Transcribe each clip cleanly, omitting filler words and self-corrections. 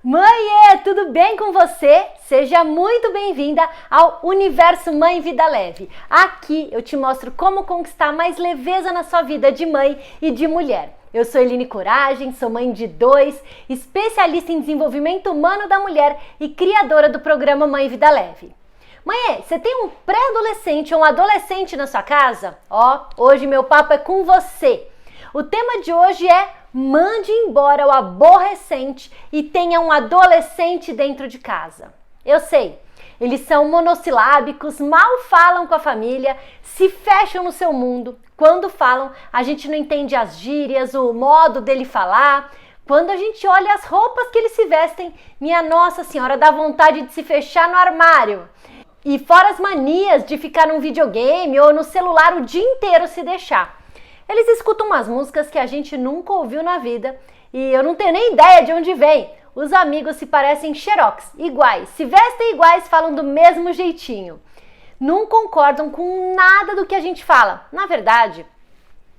Mãe, tudo bem com você? Seja muito bem-vinda ao Universo Mãe Vida Leve. Aqui eu te mostro como conquistar mais leveza na sua vida de mãe e de mulher. Eu sou Eline Coragem, sou mãe de 2, especialista em desenvolvimento humano da mulher e criadora do programa Mãe Vida Leve. Mãe, você tem um pré-adolescente ou um adolescente na sua casa? Hoje meu papo é com você. O tema de hoje é: mande embora o aborrecente e tenha um adolescente dentro de casa. Eu sei, eles são monossilábicos, mal falam com a família, se fecham no seu mundo. Quando falam, a gente não entende as gírias, o modo dele falar. Quando a gente olha as roupas que eles se vestem, minha Nossa Senhora, dá vontade de se fechar no armário. E fora as manias de ficar num videogame ou no celular o dia inteiro se deixar. Eles escutam umas músicas que a gente nunca ouviu na vida e eu não tenho nem ideia de onde vem. Os amigos se parecem xerox, iguais, se vestem iguais, falam do mesmo jeitinho. Não concordam com nada do que a gente fala. Na verdade,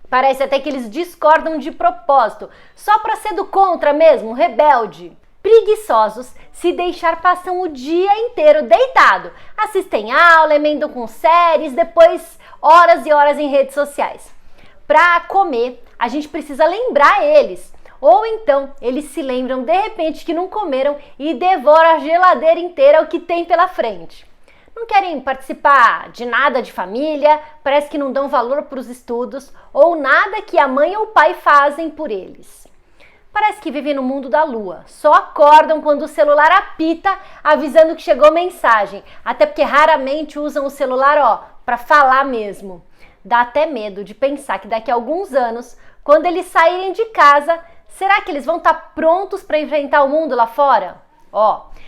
parece até que eles discordam de propósito, só para ser do contra mesmo, rebelde. Preguiçosos, se deixar passam o dia inteiro deitado, assistem aula, emendam com séries, depois horas e horas em redes sociais. Para comer, a gente precisa lembrar eles. Ou então, eles se lembram de repente que não comeram e devoram a geladeira inteira o que tem pela frente. Não querem participar de nada de família, parece que não dão valor para os estudos ou nada que a mãe ou o pai fazem por eles. Parece que vivem no mundo da lua, só acordam quando o celular apita avisando que chegou mensagem, até porque raramente usam o celular para falar mesmo. Dá até medo de pensar que daqui a alguns anos, quando eles saírem de casa, será que eles vão estar prontos para enfrentar o mundo lá fora?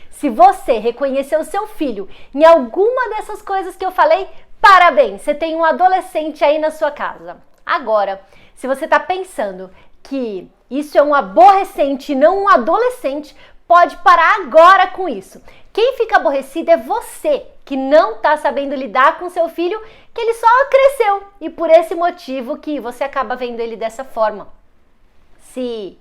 Se você reconheceu o seu filho em alguma dessas coisas que eu falei, parabéns, você tem um adolescente aí na sua casa. Agora, se você está pensando que isso é um aborrecente e não um adolescente, pode parar agora com isso. Quem fica aborrecido é você, que não está sabendo lidar com seu filho, que ele só cresceu e por esse motivo que você acaba vendo ele dessa forma. Se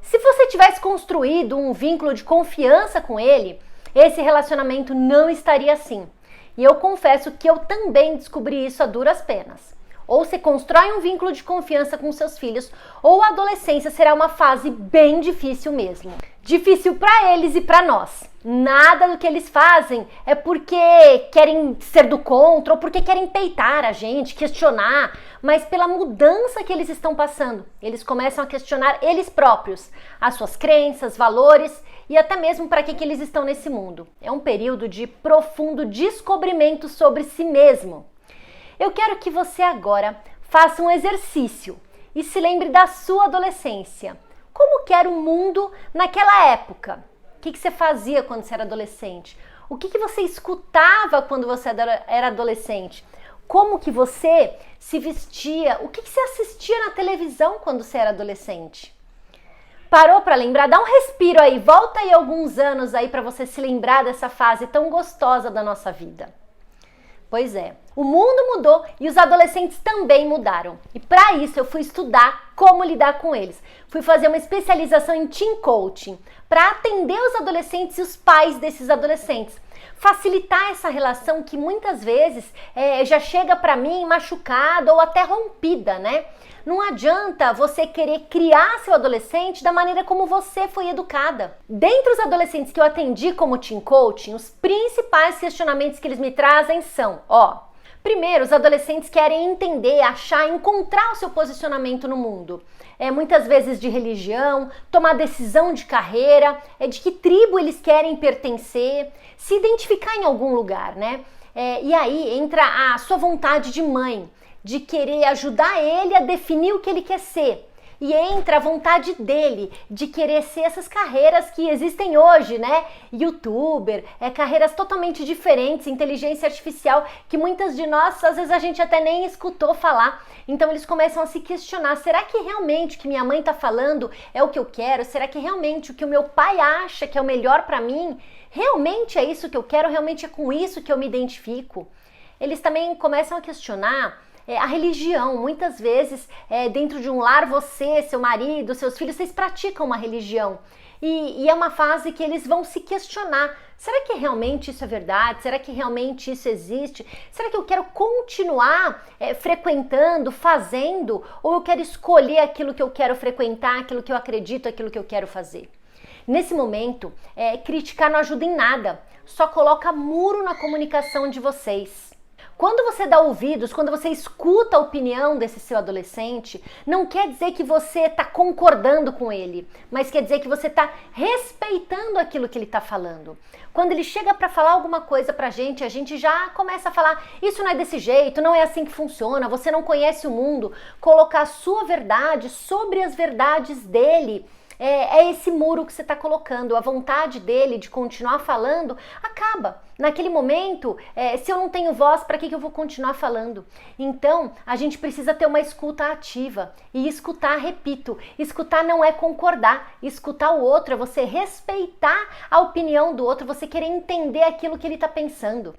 você tivesse construído um vínculo de confiança com ele, esse relacionamento não estaria assim. E eu confesso que eu também descobri isso a duras penas. Ou você constrói um vínculo de confiança com seus filhos, ou a adolescência será uma fase bem difícil mesmo. Difícil para eles e para nós. Nada do que eles fazem é porque querem ser do contra ou porque querem peitar a gente, questionar, mas pela mudança que eles estão passando. Eles começam a questionar eles próprios, as suas crenças, valores e até mesmo para que eles estão nesse mundo. É um período de profundo descobrimento sobre si mesmo. Eu quero que você agora faça um exercício e se lembre da sua adolescência. Como que era o mundo naquela época? O que você fazia quando você era adolescente? O que você escutava quando você era adolescente? Como que você se vestia? O que você assistia na televisão quando você era adolescente? Parou para lembrar? Dá um respiro aí, volta aí alguns anos aí para você se lembrar dessa fase tão gostosa da nossa vida. Pois é, o mundo mudou e os adolescentes também mudaram. E para isso eu fui estudar como lidar com eles. Fui fazer uma especialização em Teen Coaching para atender os adolescentes e os pais desses adolescentes. Facilitar essa relação que muitas vezes já chega para mim machucada ou até rompida, né? Não adianta você querer criar seu adolescente da maneira como você foi educada. Dentre os adolescentes que eu atendi como Teen Coaching, os principais questionamentos que eles me trazem são, primeiro, os adolescentes querem entender, achar, encontrar o seu posicionamento no mundo. Muitas vezes de religião, tomar decisão de carreira, de que tribo eles querem pertencer, se identificar em algum lugar, né? E aí entra a sua vontade de mãe, de querer ajudar ele a definir o que ele quer ser. E entra a vontade dele de querer ser essas carreiras que existem hoje, né? YouTuber, carreiras totalmente diferentes, inteligência artificial, que muitas de nós, às vezes a gente até nem escutou falar. Então eles começam a se questionar, será que realmente o que minha mãe está falando é o que eu quero? Será que realmente o que o meu pai acha que é o melhor para mim? Realmente é isso que eu quero? Realmente é com isso que eu me identifico? Eles também começam a questionar a religião. Muitas vezes, dentro de um lar, você, seu marido, seus filhos, vocês praticam uma religião. E é uma fase que eles vão se questionar. Será que realmente isso é verdade? Será que realmente isso existe? Será que eu quero continuar frequentando, fazendo? Ou eu quero escolher aquilo que eu quero frequentar, aquilo que eu acredito, aquilo que eu quero fazer? Nesse momento, criticar não ajuda em nada. Só coloca muro na comunicação de vocês. Quando você dá ouvidos, quando você escuta a opinião desse seu adolescente, não quer dizer que você está concordando com ele, mas quer dizer que você está respeitando aquilo que ele está falando. Quando ele chega para falar alguma coisa para a gente já começa a falar, isso não é desse jeito, não é assim que funciona, você não conhece o mundo. Colocar a sua verdade sobre as verdades dele. É esse muro que você está colocando, a vontade dele de continuar falando acaba. Naquele momento, se eu não tenho voz, para que eu vou continuar falando? Então, a gente precisa ter uma escuta ativa. E escutar, repito, escutar não é concordar. Escutar o outro é você respeitar a opinião do outro, você querer entender aquilo que ele está pensando.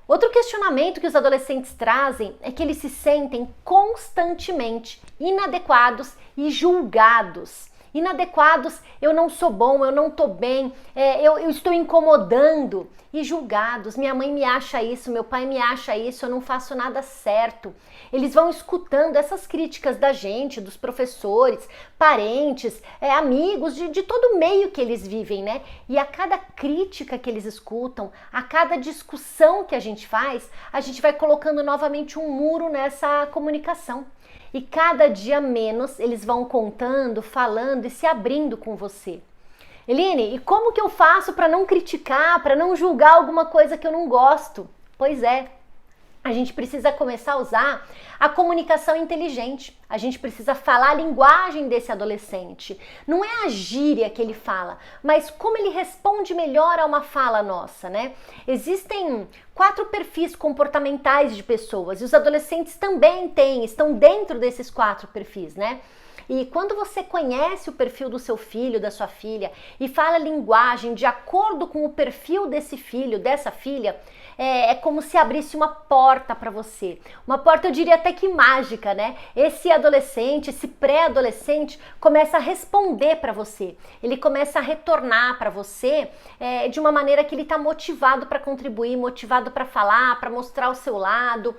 Outro questionamento que os adolescentes trazem é que eles se sentem constantemente inadequados e julgados. Inadequados, eu não sou bom, eu não estou bem, eu estou incomodando, e julgados, minha mãe me acha isso, meu pai me acha isso, eu não faço nada certo. Eles vão escutando essas críticas da gente, dos professores, parentes, amigos, de todo o meio que eles vivem, né? E a cada crítica que eles escutam, a cada discussão que a gente faz, a gente vai colocando novamente um muro nessa comunicação. E cada dia menos eles vão contando, falando e se abrindo com você. Eline, e como que eu faço para não criticar, para não julgar alguma coisa que eu não gosto? Pois é, a gente precisa começar a usar a comunicação inteligente. A gente precisa falar a linguagem desse adolescente. Não é a gíria que ele fala, mas como ele responde melhor a uma fala nossa, né? Existem 4 perfis comportamentais de pessoas e os adolescentes também estão dentro desses 4 perfis, né? E quando você conhece o perfil do seu filho, da sua filha e fala a linguagem de acordo com o perfil desse filho, dessa filha, é como se abrisse uma porta para você. Uma porta, eu diria até que mágica, né? Esse adolescente, esse pré-adolescente começa a responder para você. Ele começa a retornar para você de uma maneira que ele está motivado para contribuir, motivado para falar, para mostrar o seu lado,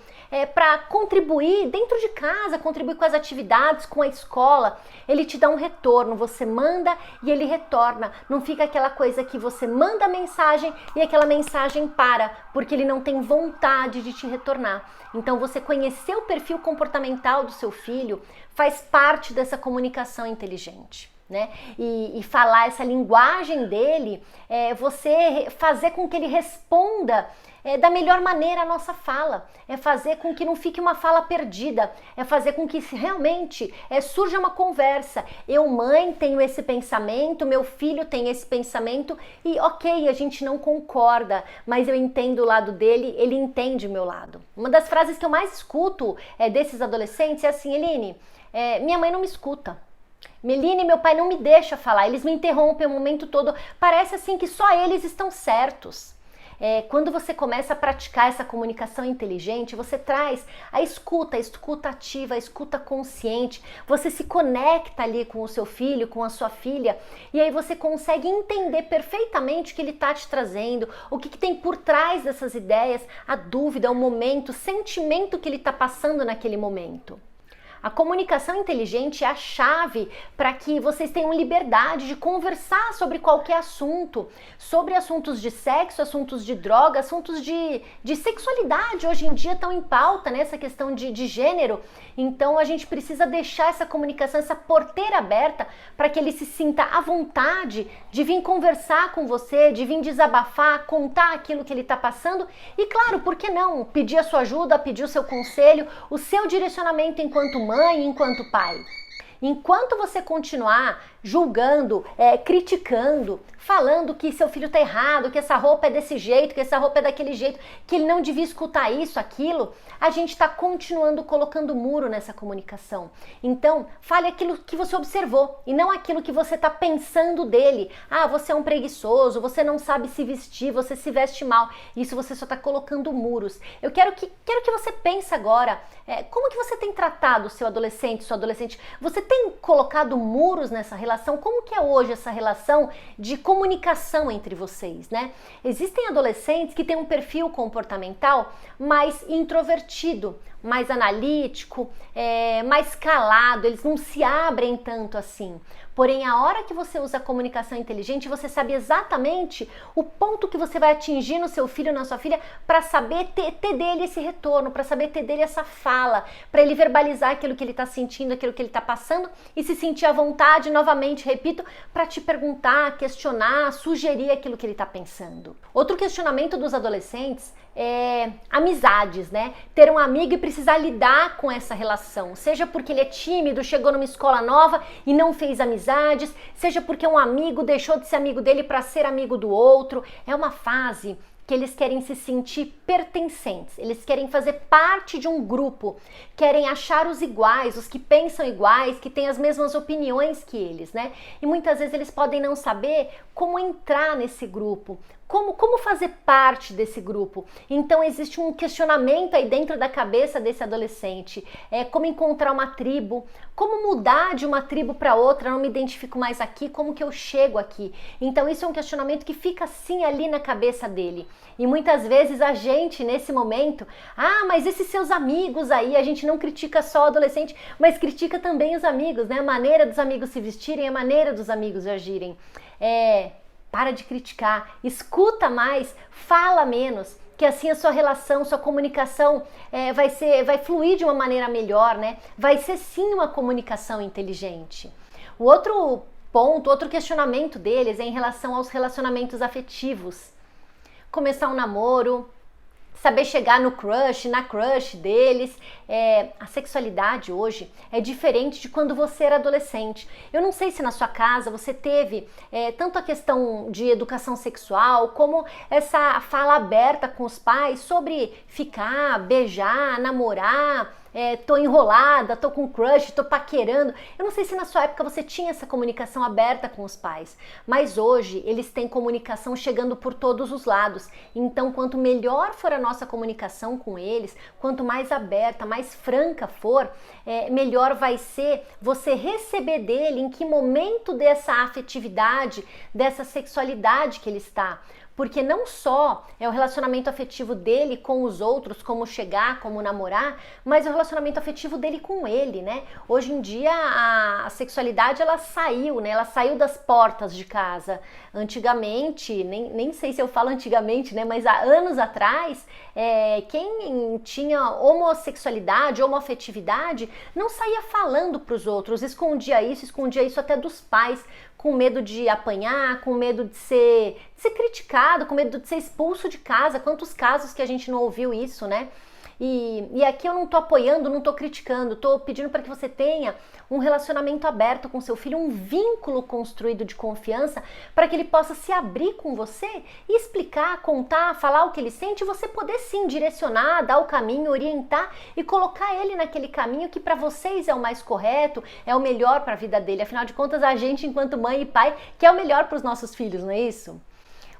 para contribuir dentro de casa, contribuir com as atividades, com a escola. Ele te dá um retorno, você manda e ele retorna. Não fica aquela coisa que você manda a mensagem e aquela mensagem para, porque ele não tem vontade de te retornar. Então você conhecer o perfil comportamental do seu filho faz parte dessa comunicação inteligente, né? E falar essa linguagem dele, você fazer com que ele responda da melhor maneira a nossa fala, é fazer com que não fique uma fala perdida, é fazer com que realmente surja uma conversa. Eu, mãe, tenho esse pensamento, meu filho tem esse pensamento e ok, a gente não concorda, mas eu entendo o lado dele, ele entende o meu lado. Uma das frases que eu mais escuto desses adolescentes é assim, Eline, minha mãe não me escuta. Meline, meu pai não me deixa falar, eles me interrompem o momento todo, parece assim que só eles estão certos. Quando você começa a praticar essa comunicação inteligente, você traz a escuta ativa, a escuta consciente, você se conecta ali com o seu filho, com a sua filha, e aí você consegue entender perfeitamente o que ele está te trazendo, o que tem por trás dessas ideias, a dúvida, o momento, o sentimento que ele está passando naquele momento. A comunicação inteligente é a chave para que vocês tenham liberdade de conversar sobre qualquer assunto, sobre assuntos de sexo, assuntos de droga, assuntos de sexualidade. Hoje em dia estão em pauta, né, essa questão de gênero. Então a gente precisa deixar essa comunicação, essa porteira aberta para que ele se sinta à vontade de vir conversar com você, de vir desabafar, contar aquilo que ele está passando e, claro, por que não? Pedir a sua ajuda, pedir o seu conselho, o seu direcionamento enquanto mãe, enquanto pai. Enquanto você continuar julgando, criticando, falando que seu filho está errado, que essa roupa é desse jeito, que essa roupa é daquele jeito, que ele não devia escutar isso, aquilo, a gente está continuando colocando muro nessa comunicação. Então, fale aquilo que você observou e não aquilo que você está pensando dele. Ah, você é um preguiçoso, você não sabe se vestir, você se veste mal. Isso você só está colocando muros. Eu quero que você pense agora, como que você tem tratado o seu adolescente, sua adolescente? Você tem colocado muros nessa relação? Como que é hoje essa relação de comunicação entre vocês, né? Existem adolescentes que têm um perfil comportamental mais introvertido, mais analítico, mais calado, eles não se abrem tanto assim. Porém, a hora que você usa a comunicação inteligente, você sabe exatamente o ponto que você vai atingir no seu filho, na sua filha, para saber ter dele esse retorno, para saber ter dele essa fala, para ele verbalizar aquilo que ele está sentindo, aquilo que ele está passando e se sentir à vontade, novamente, repito, para te perguntar, questionar, sugerir aquilo que ele está pensando. Outro questionamento dos adolescentes é amizades, né? Ter um amigo e precisar lidar com essa relação, seja porque ele é tímido, chegou numa escola nova e não fez amizades, seja porque um amigo deixou de ser amigo dele para ser amigo do outro. É uma fase que eles querem se sentir pertencentes, eles querem fazer parte de um grupo, querem achar os iguais, os que pensam iguais, que têm as mesmas opiniões que eles, né? E muitas vezes eles podem não saber como entrar nesse grupo, como fazer parte desse grupo. Então existe um questionamento aí dentro da cabeça desse adolescente, como encontrar uma tribo, como mudar de uma tribo para outra, não me identifico mais aqui, como que eu chego aqui? Então isso é um questionamento que fica assim ali na cabeça dele. E muitas vezes a gente nesse momento, mas esses seus amigos aí, a gente não critica só o adolescente, mas critica também os amigos, né? A maneira dos amigos se vestirem, a maneira dos amigos agirem. Para de criticar, escuta mais, fala menos, que assim a sua relação, sua comunicação vai fluir de uma maneira melhor, né? Vai ser sim uma comunicação inteligente. O outro ponto, outro questionamento deles é em relação aos relacionamentos afetivos. Começar um namoro, saber chegar no crush, na crush deles. A sexualidade hoje é diferente de quando você era adolescente. Eu não sei se na sua casa você teve tanto a questão de educação sexual, como essa fala aberta com os pais sobre ficar, beijar, namorar, tô enrolada, tô com crush, tô paquerando. Eu não sei se na sua época você tinha essa comunicação aberta com os pais, mas hoje eles têm comunicação chegando por todos os lados. Então, quanto melhor for a nossa comunicação com eles, quanto mais aberta, mais franca for, melhor vai ser você receber dele em que momento dessa afetividade, dessa sexualidade que ele está. Porque não só é o relacionamento afetivo dele com os outros, como chegar, como namorar, mas é o relacionamento afetivo dele com ele, né? Hoje em dia a sexualidade ela saiu, né? Ela saiu das portas de casa. Antigamente, nem sei se eu falo antigamente, né? Mas há anos atrás, quem tinha homossexualidade, homoafetividade, não saía falando para os outros, escondia isso até dos pais, com medo de apanhar, com medo de ser criticado, com medo de ser expulso de casa. Quantos casos que a gente não ouviu isso, né? E aqui eu não tô apoiando, não tô criticando, tô pedindo para que você tenha um relacionamento aberto com seu filho, um vínculo construído de confiança, para que ele possa se abrir com você e explicar, contar, falar o que ele sente, e você poder sim direcionar, dar o caminho, orientar e colocar ele naquele caminho que para vocês é o mais correto, é o melhor para a vida dele. Afinal de contas, a gente, enquanto mãe e pai, quer o melhor para os nossos filhos, não é isso?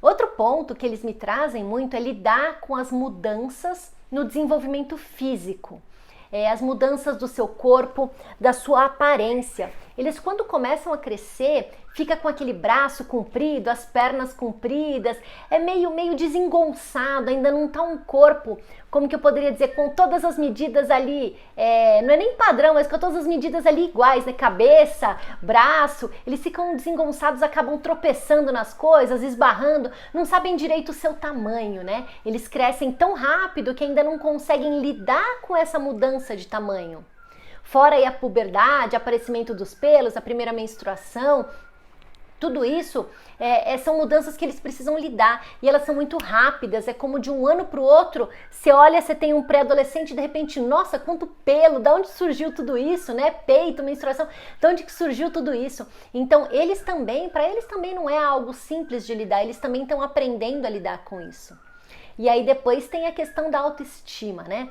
Outro ponto que eles me trazem muito é lidar com as mudanças no desenvolvimento físico, as mudanças do seu corpo, da sua aparência. Eles, quando começam a crescer, fica com aquele braço comprido, as pernas compridas, é meio desengonçado, ainda não tá um corpo, como que eu poderia dizer, com todas as medidas ali, não é nem padrão, mas com todas as medidas ali iguais, né? Cabeça, braço, eles ficam desengonçados, acabam tropeçando nas coisas, esbarrando, não sabem direito o seu tamanho, né? Eles crescem tão rápido que ainda não conseguem lidar com essa mudança de tamanho. Fora aí a puberdade, aparecimento dos pelos, a primeira menstruação, tudo isso são mudanças que eles precisam lidar e elas são muito rápidas, é como de um ano para o outro, você olha, você tem um pré-adolescente e de repente, nossa, quanto pelo, da onde surgiu tudo isso, né? Peito, menstruação, de onde que surgiu tudo isso? Então, para eles também não é algo simples de lidar, eles também estão aprendendo a lidar com isso. E aí depois tem a questão da autoestima, né?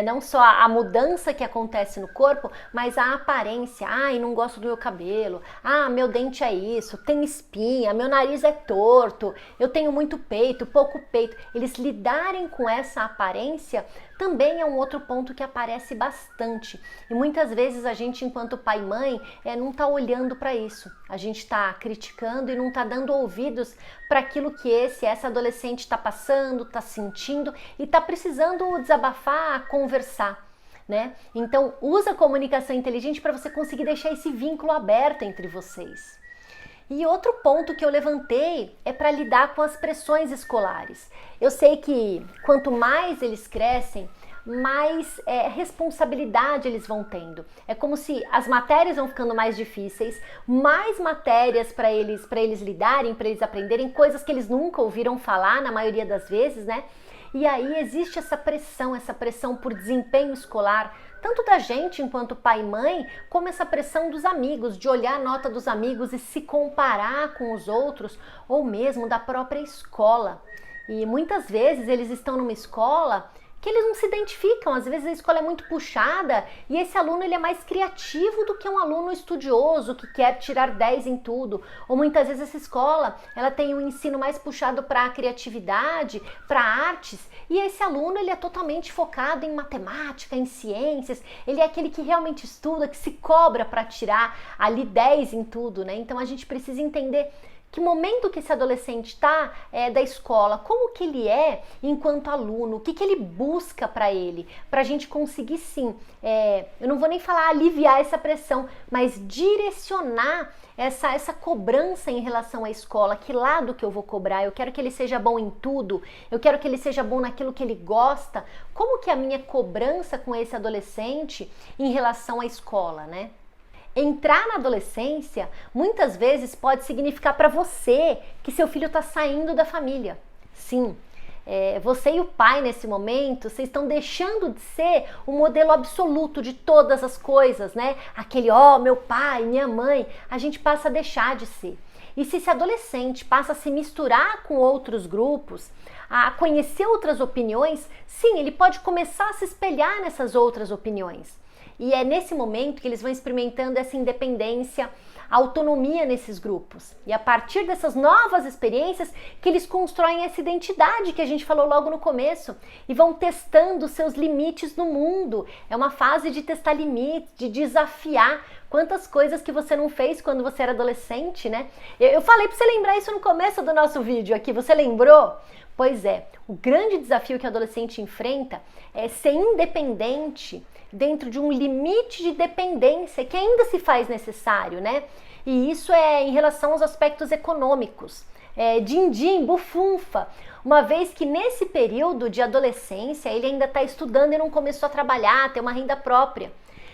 não só a mudança que acontece no corpo, mas a aparência. Ai, não gosto do meu cabelo. Ah, meu dente é isso, tem espinha, meu nariz é torto, eu tenho muito peito, pouco peito. Eles lidarem com essa aparência também é um outro ponto que aparece bastante. E muitas vezes a gente, enquanto pai e mãe, não está olhando para isso. A gente está criticando e não está dando ouvidos para aquilo que essa adolescente está passando, está sentindo e está precisando desabafar, conversar, né? Então, usa a comunicação inteligente para você conseguir deixar esse vínculo aberto entre vocês. E outro ponto que eu levantei é para lidar com as pressões escolares. Eu sei que quanto mais eles crescem, mais responsabilidade eles vão tendo. É como se as matérias vão ficando mais difíceis, mais matérias para eles lidarem, para eles aprenderem coisas que eles nunca ouviram falar, na maioria das vezes, né? E aí existe essa pressão por desempenho escolar, tanto da gente enquanto pai e mãe, como essa pressão dos amigos, de olhar a nota dos amigos e se comparar com os outros, ou mesmo da própria escola. E muitas vezes eles estão numa escola que eles não se identificam, às vezes a escola é muito puxada e esse aluno ele é mais criativo do que um aluno estudioso que quer tirar 10 em tudo. Ou muitas vezes essa escola ela tem um ensino mais puxado para a criatividade, para artes, e esse aluno ele é totalmente focado em matemática, em ciências, ele é aquele que realmente estuda, que se cobra para tirar ali 10 em tudo, né? Então a gente precisa entender que momento que esse adolescente está da escola, como que ele é enquanto aluno, o que ele busca para ele, para a gente conseguir sim, eu não vou nem falar aliviar essa pressão, mas direcionar essa cobrança em relação à escola, que lado que eu vou cobrar, eu quero que ele seja bom em tudo, eu quero que ele seja bom naquilo que ele gosta, como que é a minha cobrança com esse adolescente em relação à escola, né? Entrar na adolescência muitas vezes pode significar para você que seu filho está saindo da família. Sim, você e o pai nesse momento, vocês estão deixando de ser o modelo absoluto de todas as coisas, né? Aquele, meu pai, minha mãe, a gente passa a deixar de ser. E se esse adolescente passa a se misturar com outros grupos, a conhecer outras opiniões, sim, ele pode começar a se espelhar nessas outras opiniões. E é nesse momento que eles vão experimentando essa independência, autonomia nesses grupos. E a partir dessas novas experiências que eles constroem essa identidade que a gente falou logo no começo e vão testando seus limites no mundo. É uma fase de testar limites, de desafiar quantas coisas que você não fez quando você era adolescente, né? Eu falei para você lembrar isso no começo do nosso vídeo aqui, você lembrou? Pois é, o grande desafio que o adolescente enfrenta é ser independente dentro de um limite de dependência que ainda se faz necessário, né? E isso é em relação aos aspectos econômicos. Din-din, bufunfa, uma vez que nesse período de adolescência ele ainda está estudando e não começou a trabalhar, ter uma renda própria.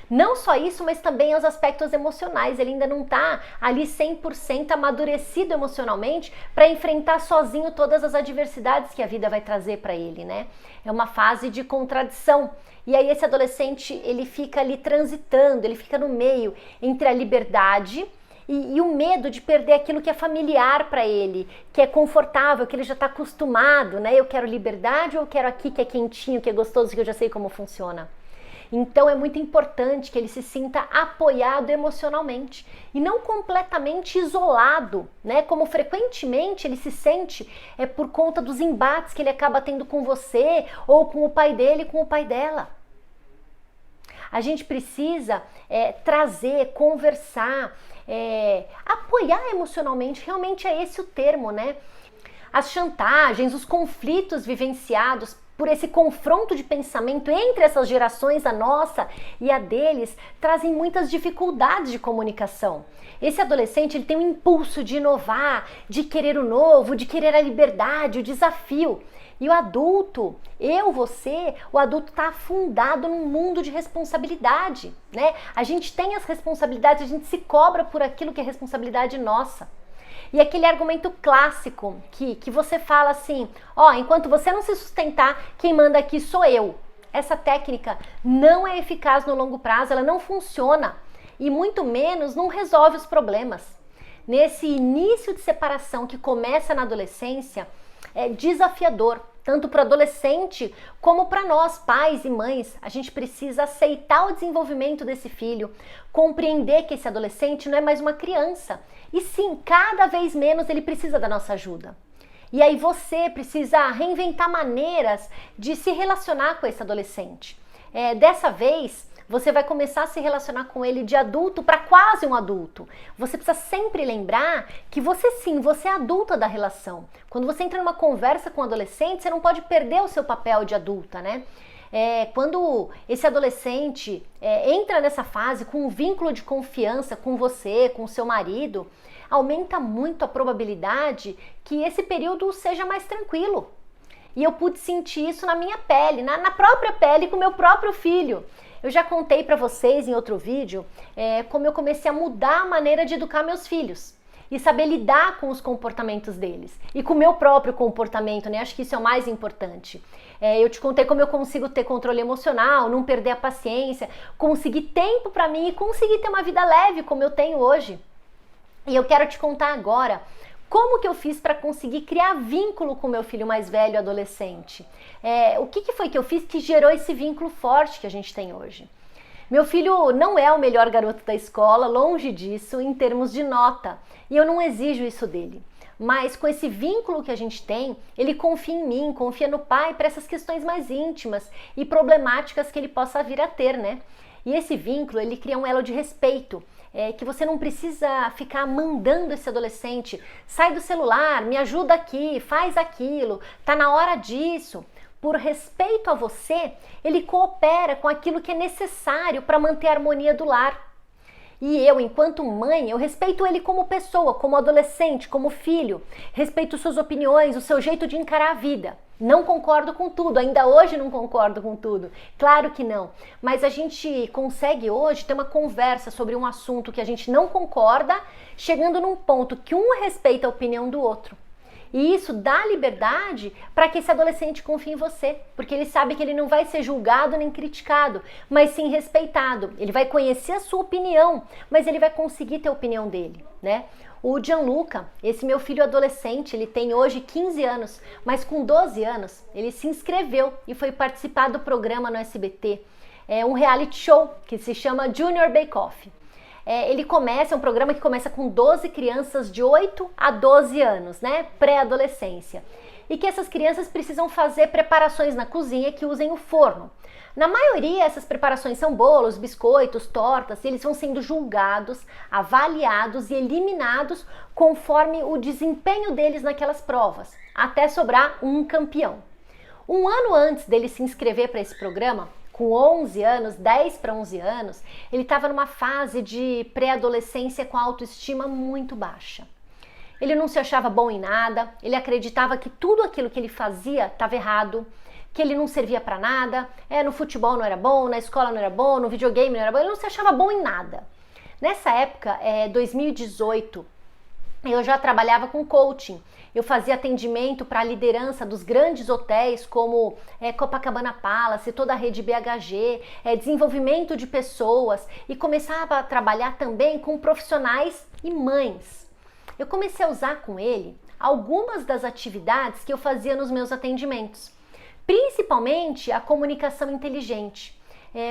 Não só isso, mas também os aspectos emocionais. Ele ainda não está ali 100% amadurecido emocionalmente para enfrentar sozinho todas as adversidades que a vida vai trazer para ele, né? É uma fase de contradição. E aí esse adolescente, ele fica ali transitando, ele fica no meio entre a liberdade e o medo de perder aquilo que é familiar para ele, que é confortável, que ele já está acostumado, né? Eu quero liberdade ou eu quero aqui que é quentinho, que é gostoso, que eu já sei como funciona. Então é muito importante que ele se sinta apoiado emocionalmente e não completamente isolado, né? Como frequentemente ele se sente por conta dos embates que ele acaba tendo com você ou com o pai dele e com o pai dela. A gente precisa trazer, conversar, apoiar emocionalmente, realmente é esse o termo, né? As chantagens, os conflitos vivenciados por esse confronto de pensamento entre essas gerações, a nossa e a deles, trazem muitas dificuldades de comunicação. Esse adolescente ele tem um impulso de inovar, de querer o novo, de querer a liberdade, o desafio. E o adulto, o adulto está afundado num mundo de responsabilidade, né? A gente tem as responsabilidades, a gente se cobra por aquilo que é responsabilidade nossa. E aquele argumento clássico que você fala assim, enquanto você não se sustentar, quem manda aqui sou eu. Essa técnica não é eficaz no longo prazo, ela não funciona e muito menos não resolve os problemas. Nesse início de separação que começa na adolescência, desafiador, tanto para o adolescente como para nós, pais e mães. A gente precisa aceitar o desenvolvimento desse filho, compreender que esse adolescente não é mais uma criança. E sim, cada vez menos ele precisa da nossa ajuda. E aí você precisa reinventar maneiras de se relacionar com esse adolescente. Dessa vez, você vai começar a se relacionar com ele de adulto para quase um adulto. Você precisa sempre lembrar que você sim, você é adulta da relação. Quando você entra numa conversa com um adolescente, você não pode perder o seu papel de adulta, né? Quando esse adolescente entra nessa fase com um vínculo de confiança com você, com o seu marido, aumenta muito a probabilidade que esse período seja mais tranquilo. E eu pude sentir isso na minha pele, na própria pele com o meu próprio filho. Eu já contei para vocês em outro vídeo como eu comecei a mudar a maneira de educar meus filhos e saber lidar com os comportamentos deles e com o meu próprio comportamento, né? Acho que isso é o mais importante. Eu te contei como eu consigo ter controle emocional, não perder a paciência, conseguir tempo para mim e conseguir ter uma vida leve como eu tenho hoje. E eu quero te contar agora como que eu fiz para conseguir criar vínculo com meu filho mais velho, adolescente. O que foi que eu fiz que gerou esse vínculo forte que a gente tem hoje? Meu filho não é o melhor garoto da escola, longe disso, em termos de nota. E eu não exijo isso dele. Mas com esse vínculo que a gente tem, ele confia em mim, confia no pai para essas questões mais íntimas e problemáticas que ele possa vir a ter, né? E esse vínculo, ele cria um elo de respeito. Que você não precisa ficar mandando esse adolescente, sai do celular, me ajuda aqui, faz aquilo, tá na hora disso. Por respeito a você, ele coopera com aquilo que é necessário para manter a harmonia do lar. E eu, enquanto mãe, eu respeito ele como pessoa, como adolescente, como filho. Respeito suas opiniões, o seu jeito de encarar a vida. Não concordo com tudo, ainda hoje não concordo com tudo. Claro que não. Mas a gente consegue hoje ter uma conversa sobre um assunto que a gente não concorda, chegando num ponto que um respeita a opinião do outro. E isso dá liberdade para que esse adolescente confie em você, porque ele sabe que ele não vai ser julgado nem criticado, mas sim respeitado. Ele vai conhecer a sua opinião, mas ele vai conseguir ter a opinião dele, né? O Gianluca, esse meu filho adolescente, ele tem hoje 15 anos, mas com 12 anos ele se inscreveu e foi participar do programa no SBT. É um reality show que se chama Junior Bake Off. É um programa que começa com 12 crianças de 8 a 12 anos, né? Pré-adolescência. E que essas crianças precisam fazer preparações na cozinha que usem o forno. Na maioria, essas preparações são bolos, biscoitos, tortas, e eles vão sendo julgados, avaliados e eliminados conforme o desempenho deles naquelas provas, até sobrar um campeão. Um ano antes dele se inscrever para esse programa, com 11 anos, 10 para 11 anos, ele estava numa fase de pré-adolescência com autoestima muito baixa. Ele não se achava bom em nada, ele acreditava que tudo aquilo que ele fazia estava errado, que ele não servia para nada, no futebol não era bom, na escola não era bom, no videogame não era bom, ele não se achava bom em nada. Nessa época, 2018, eu já trabalhava com coaching. Eu fazia atendimento para a liderança dos grandes hotéis como Copacabana Palace, toda a rede BHG, desenvolvimento de pessoas, e começava a trabalhar também com profissionais e mães. Eu comecei a usar com ele algumas das atividades que eu fazia nos meus atendimentos, principalmente a comunicação inteligente,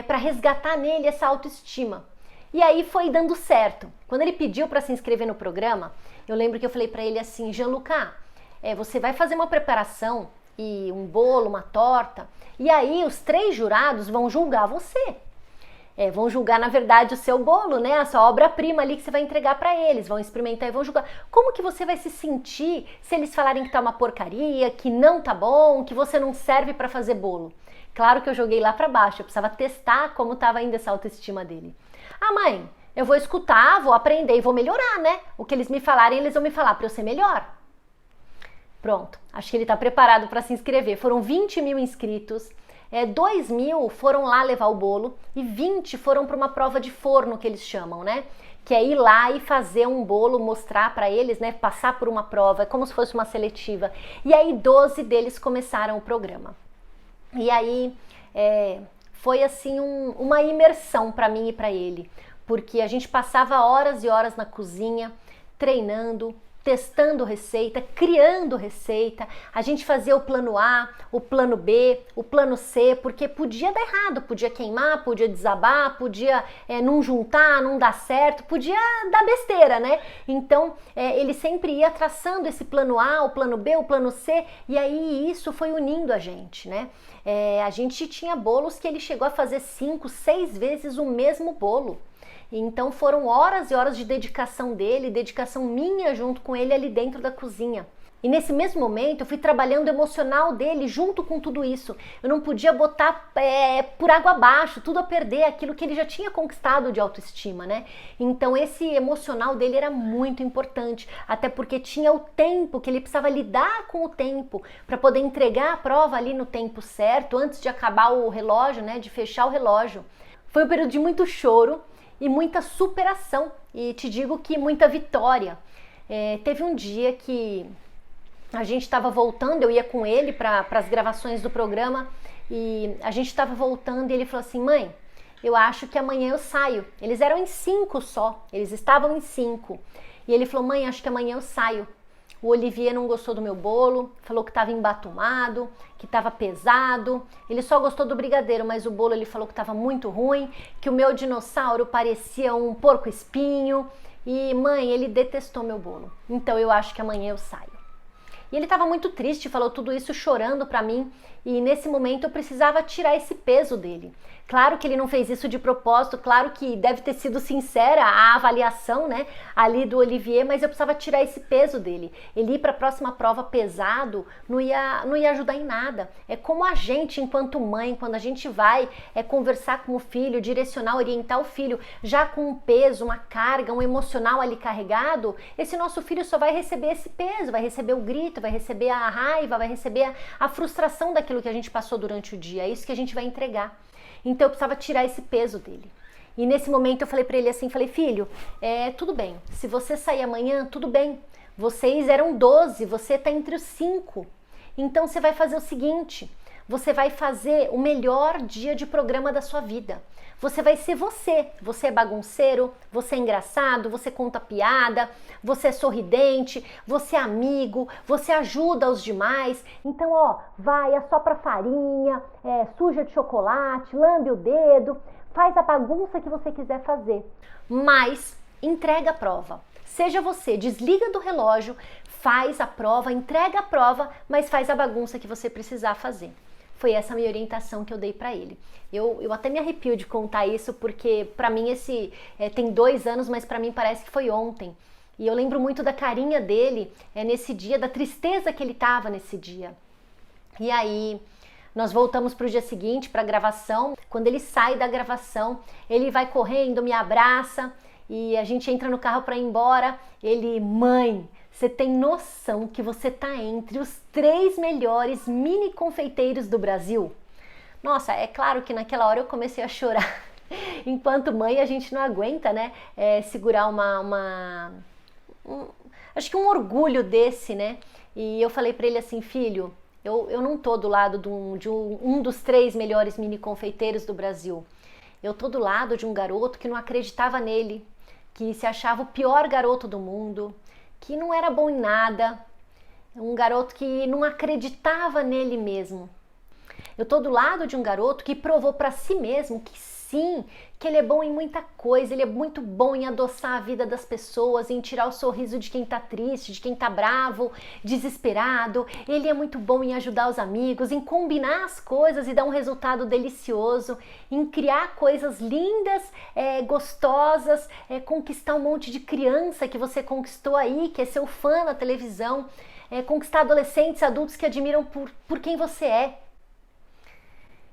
para resgatar nele essa autoestima. E aí foi dando certo. Quando ele pediu para se inscrever no programa, eu lembro que eu falei para ele assim: Gianluca, você vai fazer uma preparação e um bolo, uma torta, e aí os 3 jurados vão julgar você. Vão julgar, na verdade, o seu bolo, né? A sua obra-prima ali que você vai entregar para eles. Vão experimentar e vão julgar. Como que você vai se sentir se eles falarem que tá uma porcaria, que não tá bom, que você não serve para fazer bolo? Claro que eu joguei lá para baixo. Eu precisava testar como tava ainda essa autoestima dele. Ah, mãe, eu vou escutar, vou aprender e vou melhorar, né? O que eles me falarem, eles vão me falar para eu ser melhor. Pronto, acho que ele tá preparado para se inscrever. Foram 20 mil inscritos. 2 mil foram lá levar o bolo e 20 foram para uma prova de forno, que eles chamam, né? Que é ir lá e fazer um bolo, mostrar para eles, né? Passar por uma prova, é como se fosse uma seletiva. E aí 12 deles começaram o programa. E aí foi assim uma imersão para mim e para ele, porque a gente passava horas e horas na cozinha, treinando, testando receita, criando receita. A gente fazia o plano A, o plano B, o plano C, porque podia dar errado, podia queimar, podia desabar, podia não juntar, não dar certo, podia dar besteira, né? Então ele sempre ia traçando esse plano A, o plano B, o plano C, e aí isso foi unindo a gente, né? A gente tinha bolos que ele chegou a fazer 5, 6 vezes o mesmo bolo. Então foram horas e horas de dedicação dele, dedicação minha junto com ele ali dentro da cozinha. E nesse mesmo momento eu fui trabalhando o emocional dele junto com tudo isso. Eu não podia botar por água abaixo, tudo a perder, aquilo que ele já tinha conquistado de autoestima, né? Então esse emocional dele era muito importante, até porque tinha o tempo que ele precisava lidar com o tempo para poder entregar a prova ali no tempo certo, antes de acabar o relógio, né? De fechar o relógio. Foi um período de muito choro e muita superação, e te digo que muita vitória. Teve um dia que a gente estava voltando, eu ia com ele para as gravações do programa, e a gente estava voltando e ele falou assim: mãe, eu acho que amanhã eu saio. Eles eram em 5 só, eles estavam em 5. E ele falou: mãe, acho que amanhã eu saio. O Olivier não gostou do meu bolo, falou que estava embatumado, que estava pesado. Ele só gostou do brigadeiro, mas o bolo ele falou que estava muito ruim, que o meu dinossauro parecia um porco-espinho. E mãe, ele detestou meu bolo. Então eu acho que amanhã eu saio. E ele estava muito triste, falou tudo isso chorando para mim. E nesse momento eu precisava tirar esse peso dele. Claro que ele não fez isso de propósito, claro que deve ter sido sincera a avaliação, né, ali do Olivier, mas eu precisava tirar esse peso dele. Ele ir para a próxima prova pesado não ia ajudar em nada. É como a gente, enquanto mãe, quando a gente vai conversar com o filho, direcionar, orientar o filho, já com um peso, uma carga, um emocional ali carregado, esse nosso filho só vai receber esse peso, vai receber o grito, vai receber a raiva, vai receber a frustração daquilo que a gente passou durante o dia. É isso que a gente vai entregar. Então eu precisava tirar esse peso dele. E nesse momento eu falei para ele assim, falei: filho, tudo bem, se você sair amanhã, tudo bem. Vocês eram 12, você tá entre os 5. Então você vai fazer o seguinte, você vai fazer o melhor dia de programa da sua vida. Você vai ser você. Você é bagunceiro, você é engraçado, você conta piada, você é sorridente, você é amigo, você ajuda os demais. Então, vai, assopra farinha, suja de chocolate, lambe o dedo, faz a bagunça que você quiser fazer. Mas entrega a prova. Seja você, desliga do relógio, faz a prova, entrega a prova, mas faz a bagunça que você precisar fazer. Foi essa a minha orientação que eu dei para ele. Eu até me arrepio de contar isso, porque para mim tem 2 anos, mas para mim parece que foi ontem. E eu lembro muito da carinha dele nesse dia, da tristeza que ele tava nesse dia. E aí nós voltamos para o dia seguinte, para a gravação. Quando ele sai da gravação, ele vai correndo, me abraça e a gente entra no carro para ir embora. Ele: mãe, você tem noção que você tá entre os 3 melhores mini confeiteiros do Brasil? Nossa, é claro que naquela hora eu comecei a chorar. Enquanto mãe a gente não aguenta, né? Segurar acho que um orgulho desse, né? E eu falei para ele assim: filho, eu não tô do lado de um dos 3 melhores mini confeiteiros do Brasil. Eu tô do lado de um garoto que não acreditava nele, que se achava o pior garoto do mundo, que não era bom em nada, um garoto que não acreditava nele mesmo. Eu tô do lado de um garoto que provou para si mesmo que sim, que ele é bom em muita coisa, ele é muito bom em adoçar a vida das pessoas, em tirar o sorriso de quem tá triste, de quem tá bravo, desesperado. Ele é muito bom em ajudar os amigos, em combinar as coisas e dar um resultado delicioso, em criar coisas lindas, gostosas, conquistar um monte de criança que você conquistou aí, que é seu fã na televisão, conquistar adolescentes, adultos que admiram por quem você é.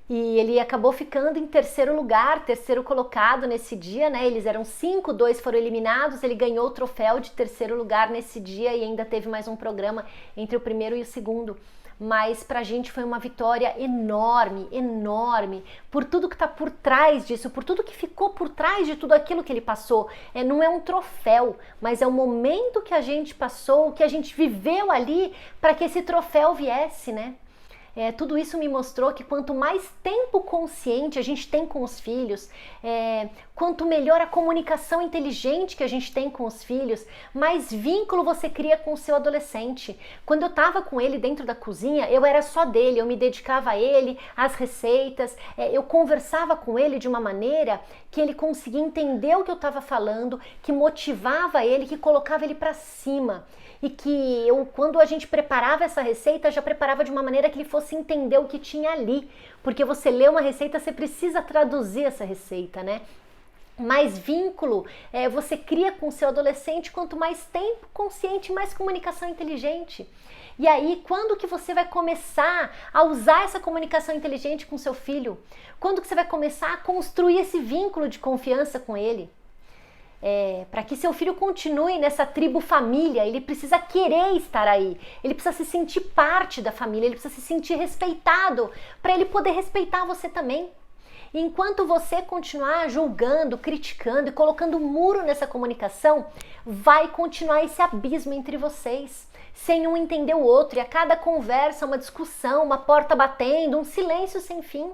E ele acabou ficando em terceiro lugar, terceiro colocado nesse dia, né? Eles eram 5, 2 foram eliminados, ele ganhou o troféu de terceiro lugar nesse dia e ainda teve mais um programa entre o primeiro e o segundo. Mas pra gente foi uma vitória enorme, enorme, por tudo que tá por trás disso, por tudo que ficou por trás de tudo aquilo que ele passou. Não é um troféu, mas é o momento que a gente passou, que a gente viveu ali para que esse troféu viesse, né? Tudo isso me mostrou que quanto mais tempo consciente a gente tem com os filhos, quanto melhor a comunicação inteligente que a gente tem com os filhos, mais vínculo você cria com o seu adolescente. Quando eu estava com ele dentro da cozinha, eu era só dele, eu me dedicava a ele, às receitas, eu conversava com ele de uma maneira que ele conseguia entender o que eu estava falando, que motivava ele, que colocava ele para cima. E que quando a gente preparava essa receita, já preparava de uma maneira que ele fosse entender o que tinha ali. Porque você lê uma receita, você precisa traduzir essa receita, né? Mais vínculo você cria com o seu adolescente, quanto mais tempo consciente, mais comunicação inteligente. E aí, quando que você vai começar a usar essa comunicação inteligente com seu filho? Quando que você vai começar a construir esse vínculo de confiança com ele? Para que seu filho continue nessa tribo família, ele precisa querer estar aí, ele precisa se sentir parte da família, ele precisa se sentir respeitado, para ele poder respeitar você também. E enquanto você continuar julgando, criticando e colocando muro nessa comunicação, vai continuar esse abismo entre vocês, sem um entender o outro, e a cada conversa, uma discussão, uma porta batendo, um silêncio sem fim.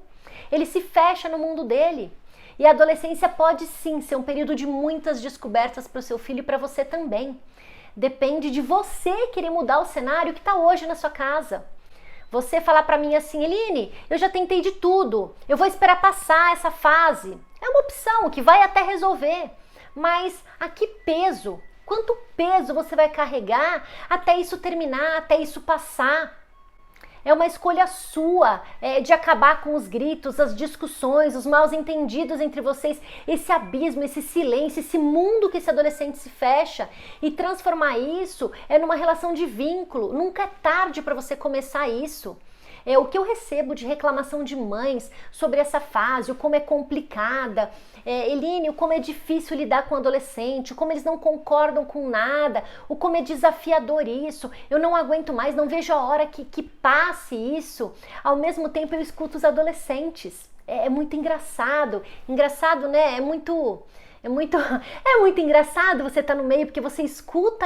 Ele se fecha no mundo dele. E a adolescência pode sim ser um período de muitas descobertas para o seu filho e para você também. Depende de você querer mudar o cenário que está hoje na sua casa. Você falar para mim assim, Eline, eu já tentei de tudo, eu vou esperar passar essa fase. É uma opção que vai até resolver, mas a que peso? Quanto peso você vai carregar até isso terminar, até isso passar? É uma escolha sua de acabar com os gritos, as discussões, os mal entendidos entre vocês, esse abismo, esse silêncio, esse mundo que esse adolescente se fecha, e transformar isso numa relação de vínculo. Nunca é tarde para você começar isso. O que eu recebo de reclamação de mães sobre essa fase, o como é complicada, Eline, o como é difícil lidar com o adolescente, o como eles não concordam com nada, o como é desafiador isso, eu não aguento mais, não vejo a hora que passe isso. Ao mesmo tempo eu escuto os adolescentes, é muito engraçado, né? É muito engraçado você estar no meio, porque você escuta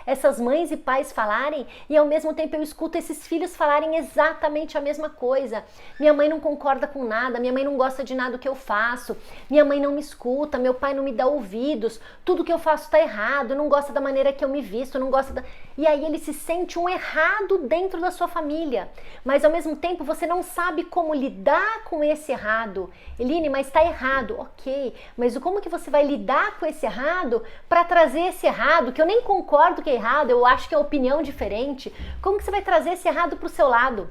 essas mães e pais falarem, e ao mesmo tempo eu escuto esses filhos falarem exatamente a mesma coisa. Minha mãe não concorda com nada, minha mãe não gosta de nada do que eu faço, minha mãe não me escuta, meu pai não me dá ouvidos, tudo que eu faço está errado, não gosta da maneira que eu me visto, não gosta da... E aí ele se sente um errado dentro da sua família, mas ao mesmo tempo você não sabe como lidar com esse errado. Eline, mas está errado, ok, mas como que você vai lidar com esse errado para trazer esse errado, que eu nem concordo que é errado, eu acho que é opinião diferente, como que você vai trazer esse errado para o seu lado?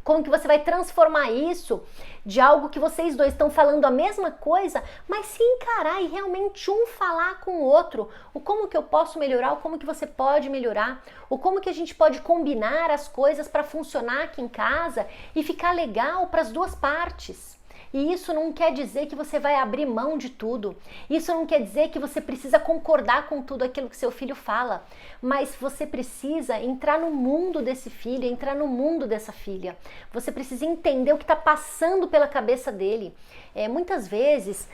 Como que você vai transformar isso de algo que vocês dois estão falando a mesma coisa, mas se encarar e realmente um falar com o outro, o como que eu posso melhorar, o como que você pode melhorar, o como que a gente pode combinar as coisas para funcionar aqui em casa e ficar legal para as duas partes. E isso não quer dizer que você vai abrir mão de tudo. Isso não quer dizer que você precisa concordar com tudo aquilo que seu filho fala. Mas você precisa entrar no mundo desse filho, entrar no mundo dessa filha. Você precisa entender o que está passando pela cabeça dele. Muitas vezes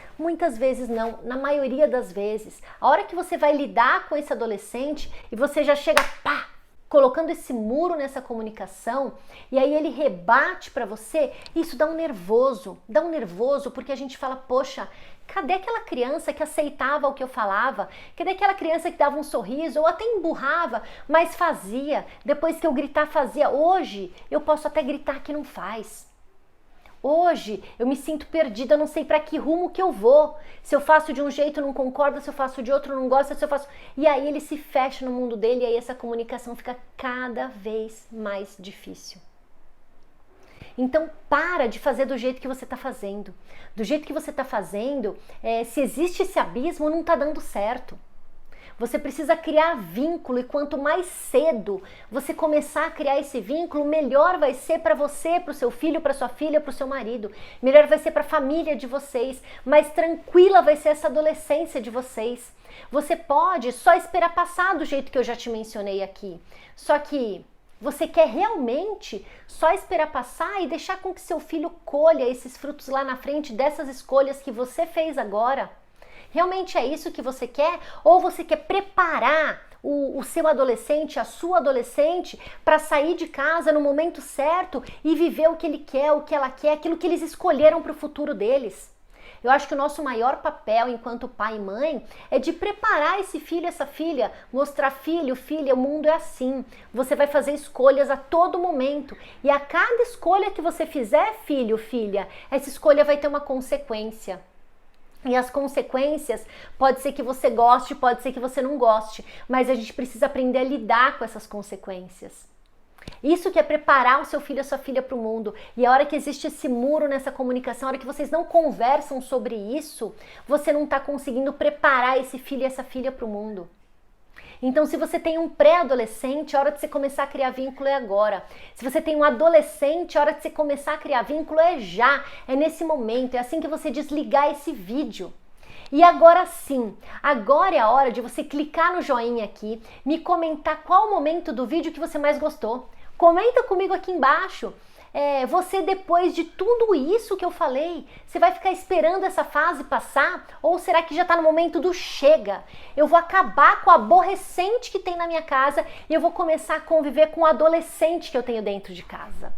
não, na maioria das vezes. A hora que você vai lidar com esse adolescente e você já chega, pá! Colocando esse muro nessa comunicação, e aí ele rebate para você, isso dá um nervoso porque a gente fala, poxa, cadê aquela criança que aceitava o que eu falava? Cadê aquela criança que dava um sorriso, ou até emburrava, mas fazia, depois que eu gritar fazia? Hoje eu posso até gritar que não faz. Hoje eu me sinto perdida, não sei para que rumo que eu vou. Se eu faço de um jeito não concorda, se eu faço de outro não gosta, se eu faço... E aí ele se fecha no mundo dele, e aí essa comunicação fica cada vez mais difícil. Então para de fazer do jeito que você está fazendo. Do jeito que você está fazendo, se existe esse abismo, não está dando certo. Você precisa criar vínculo, e quanto mais cedo você começar a criar esse vínculo, melhor vai ser para você, para o seu filho, para sua filha, para o seu marido. Melhor vai ser para a família de vocês, mais tranquila vai ser essa adolescência de vocês. Você pode só esperar passar do jeito que eu já te mencionei aqui. Só que você quer realmente só esperar passar e deixar com que seu filho colha esses frutos lá na frente dessas escolhas que você fez agora? Realmente é isso que você quer? Ou você quer preparar o seu adolescente, a sua adolescente, para sair de casa no momento certo e viver o que ele quer, o que ela quer, aquilo que eles escolheram para o futuro deles? Eu acho que o nosso maior papel enquanto pai e mãe é de preparar esse filho, essa filha, mostrar filho, filha, o mundo é assim. Você vai fazer escolhas a todo momento e a cada escolha que você fizer, filho, filha, essa escolha vai ter uma consequência. E as consequências, pode ser que você goste, pode ser que você não goste, mas a gente precisa aprender a lidar com essas consequências. Isso que é preparar o seu filho, a sua filha para o mundo. E a hora que existe esse muro nessa comunicação, a hora que vocês não conversam sobre isso, você não está conseguindo preparar esse filho e essa filha para o mundo. Então, se você tem um pré-adolescente, a hora de você começar a criar vínculo é agora. Se você tem um adolescente, a hora de você começar a criar vínculo é já, é nesse momento, é assim que você desligar esse vídeo. E agora sim, agora é a hora de você clicar no joinha aqui, me comentar qual o momento do vídeo que você mais gostou. Comenta comigo aqui embaixo. Você, depois de tudo isso que eu falei, você vai ficar esperando essa fase passar? Ou será que já está no momento do chega? Eu vou acabar com o aborrecente que tem na minha casa e eu vou começar a conviver com o adolescente que eu tenho dentro de casa.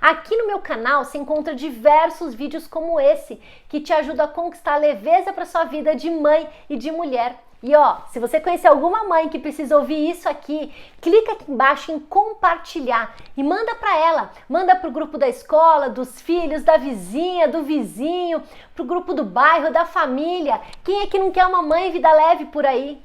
Aqui no meu canal você encontra diversos vídeos como esse, que te ajudam a conquistar leveza para sua vida de mãe e de mulher. E ó, se você conhecer alguma mãe que precisa ouvir isso aqui, clica aqui embaixo em compartilhar e manda para ela. Manda para o grupo da escola, dos filhos, da vizinha, do vizinho, para o grupo do bairro, da família. Quem é que não quer uma mãe vida leve por aí?